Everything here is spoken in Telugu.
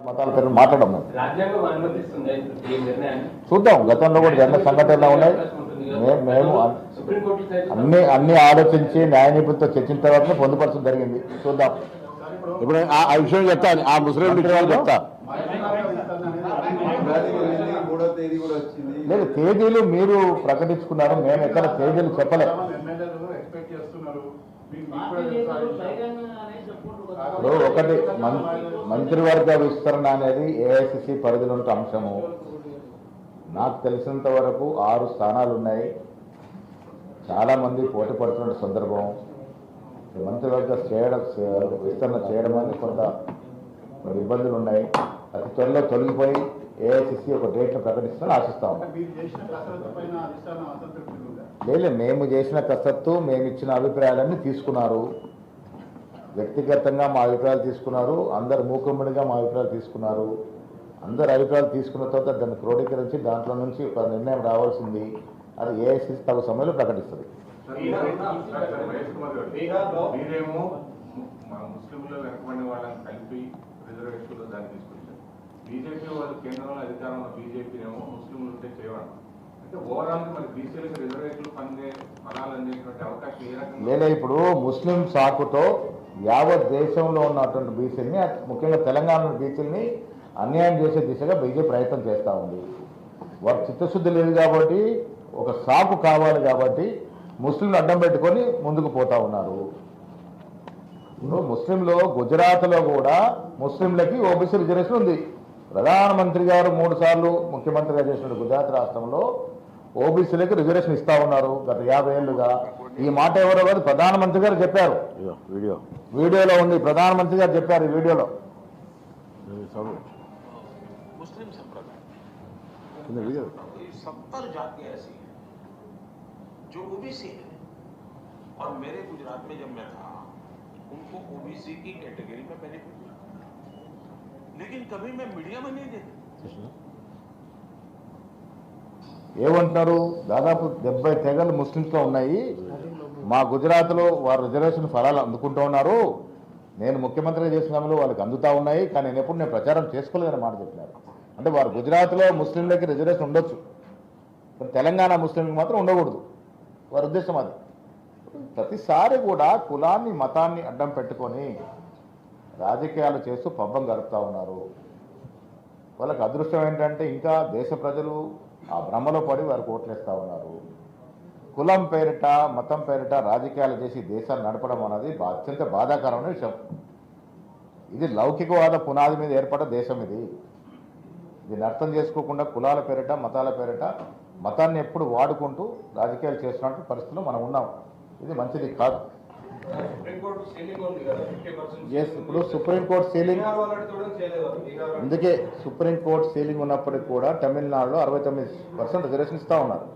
మతాల పేరు మాట్లాడము. రాజ్యాంగం అనుమతిస్తుంది ఈ నిర్ణయాన్ని. చూద్దాం, గతంలో కూడా జరిగిన సంఘటనలు ఉన్నాయి. మేము అన్ని ఆలోచించి న్యాయ నిపుణులతో చర్చించిన తర్వాత పొందుపరచడం జరిగింది. చూద్దాం. ఇప్పుడు ఆ విషయం చెప్తా, ఆ ముస్లిం వాళ్ళు చెప్తా. లేదు, తేదీలు మీరు ప్రకటించుకున్నారు, మేము ఎక్కడ తేదీలు చెప్పలేదు. ఇప్పుడు ఒకటి మంత్రివర్గ విస్తరణ అనేది ఏఐసిసి పరిధిలో ఉన్న అంశము. నాకు తెలిసినంత వరకు 6 స్థానాలు ఉన్నాయి. చాలామంది పోటీ పడుతున్న సందర్భం. మంత్రివర్గ విస్తరణ చేయడం అనేది కొంత ఇబ్బందులు ఉన్నాయి. అతి త్వరలో తొలగిపోయి ఏఐసిసి ఒక డేట్ను ప్రకటిస్తామని ఆశిస్తాం. లేదు, మేము చేసిన కసరత్తు, మేము ఇచ్చిన అభిప్రాయాలన్నీ తీసుకున్నారు. వ్యక్తిగతంగా మా అభిప్రాయాలు తీసుకున్నారు, అందరు మూకుమ్మడిగా మా అభిప్రాయాలు తీసుకున్నారు. అందరు అభిప్రాయాలు తీసుకున్న తర్వాత దాన్ని క్రోడీకరించి దాంట్లో నుంచి ఒక నిర్ణయం రావాల్సింది. అది ఏఐసిసి తగు సమయంలో ప్రకటిస్తుంది. మీరేమో ముస్లింలు వెనకబడిన వాళ్ళని కలిపి రిజర్వేషన్లో దాన్ని తీసుకొచ్చారు. బీజేపీ వాళ్ళు కేంద్రంలో అధికారంలో బీజేపీనేమో ముస్లింలు ఉంటే చేయడం అంటే ఓవరాల్ మరి బీసీలకు రిజర్వేషన్లు ఫలాలు అందేటువంటి అవకాశం ఏ రకంగా? లేదా ఇప్పుడు ముస్లిం సాకుతో యావత్ దేశంలో ఉన్నటువంటి బీసీని, ముఖ్యంగా తెలంగాణ బీసీని అన్యాయం చేసే దిశగా బీజేపీ ప్రయత్నం చేస్తూ ఉంది. వారికి చిత్తశుద్ధి లేదు కాబట్టి, ఒక సాకు కావాలి కాబట్టి ముస్లింలు అడ్డం పెట్టుకొని ముందుకు పోతా ఉన్నారు. ఇప్పుడు ముస్లింలో గుజరాత్లో కూడా ముస్లింలకి ఓబీసీ రిజర్వేషన్ ఉంది. ప్రధానమంత్రి గారు 3 సార్లు ముఖ్యమంత్రిగా చేసిన గుజరాత్ రాష్ట్రంలో ఓబీసీలకు రిజర్వేషన్ ఇస్తా ఉన్నారు గత 50 ఏళ్లుగా. ఈ మాట ఎవరో కాదు, ప్రధానమంత్రి గారు చెప్పారు. వీడియోలో ఉంది, ప్రధానమంత్రి గారు చెప్పారు ఈ వీడియోలో. मुस्लिम संप्रदाय 70 जातियां ऐसी हैं जो ओबीसी है, और मेरे गुजरात में जब मैं था उनको ओबीसी की कैटेगरी में बेनिफिट मिला, लेकिन कभी मैं मीडिया में नहीं देखा। ఏమంటున్నారు, దాదాపు 70 తెగలు ముస్లింస్లో ఉన్నాయి. మా గుజరాత్లో వారు రిజర్వేషన్ ఫలాలు అందుకుంటూ ఉన్నారు. నేను ముఖ్యమంత్రిగా చేసిన సమయంలో వాళ్ళకి అందుతూ ఉన్నాయి, కానీ నేను ప్రచారం చేసుకోలేదని మాట చెప్పినారు. అంటే వారు గుజరాత్లో ముస్లింలకి రిజర్వేషన్ ఉండొచ్చు, తెలంగాణ ముస్లింలకు మాత్రం ఉండకూడదు. వారి ఉద్దేశం అది. ప్రతిసారి కూడా కులాన్ని మతాన్ని అడ్డం పెట్టుకొని రాజకీయాలు చేస్తూ పబ్బం గడుపుతూ ఉన్నారు. వాళ్ళకి అదృష్టం ఏంటంటే ఇంకా దేశ ప్రజలు ఆ భ్రమలో పడి వారికి ఓట్లేస్తూ ఉన్నారు. కులం పేరిట, మతం పేరిట రాజకీయాలు చేసి దేశాన్ని నడపడం అనేది అత్యంత బాధాకరమైన విషయం. ఇది లౌకికవాద పునాది మీద ఏర్పడ్డ దేశం. దీన్ని అర్థం చేసుకోకుండా కులాల పేరిట, మతాల పేరిట మతాన్ని ఎప్పుడు వాడుకుంటూ రాజకీయాలు చేస్తున్న పరిస్థితుల్లో మనం ఉన్నాం. ఇది మంచిది కాదు. ఇప్పుడు సుప్రీంకోర్టు సీలింగ్, అందుకే సుప్రీంకోర్టు సీలింగ్ ఉన్నప్పటికీ కూడా తమిళనాడులో 69% రిజర్వేషన్ ఇస్తూ ఉన్నారు.